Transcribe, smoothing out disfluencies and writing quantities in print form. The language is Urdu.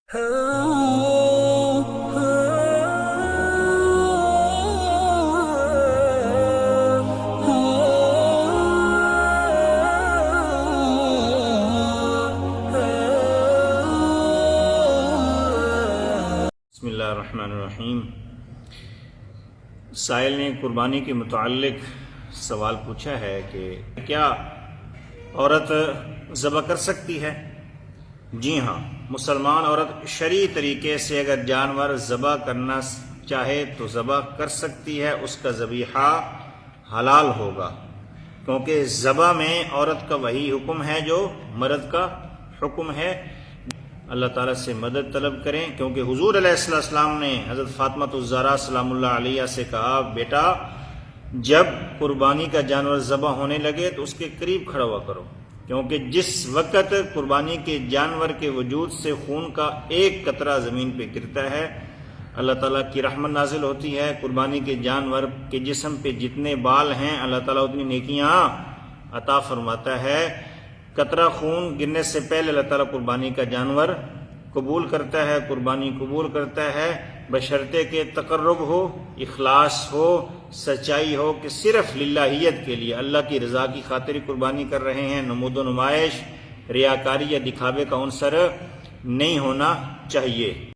بسم اللہ الرحمن الرحیم۔ سائل نے قربانی کے متعلق سوال پوچھا ہے کہ کیا عورت ذبح کر سکتی ہے؟ جی ہاں، مسلمان عورت شرعی طریقے سے اگر جانور ذبح کرنا چاہے تو ذبح کر سکتی ہے، اس کا ذبیحہ حلال ہوگا، کیونکہ ذبح میں عورت کا وہی حکم ہے جو مرد کا حکم ہے۔ اللہ تعالیٰ سے مدد طلب کریں، کیونکہ حضور علیہ السلام نے حضرت فاطمہ الزہرا سلام اللہ علیہ سے کہا، بیٹا جب قربانی کا جانور ذبح ہونے لگے تو اس کے قریب کھڑا ہوا کرو، کیونکہ جس وقت قربانی کے جانور کے وجود سے خون کا ایک قطرہ زمین پہ گرتا ہے، اللہ تعالیٰ کی رحمت نازل ہوتی ہے۔ قربانی کے جانور کے جسم پہ جتنے بال ہیں اللہ تعالیٰ اتنی نیکیاں عطا فرماتا ہے۔ قطرہ خون گرنے سے پہلے اللہ تعالیٰ قربانی کا جانور قبول کرتا ہے، قربانی قبول کرتا ہے، بشرطے کہ تقرب ہو، اخلاص ہو، سچائی ہو، کہ صرف للہیت کے لیے اللہ کی رضا کی خاطر قربانی کر رہے ہیں۔ نمود و نمائش، ریاکاری یا دکھاوے کا عنصر نہیں ہونا چاہیے۔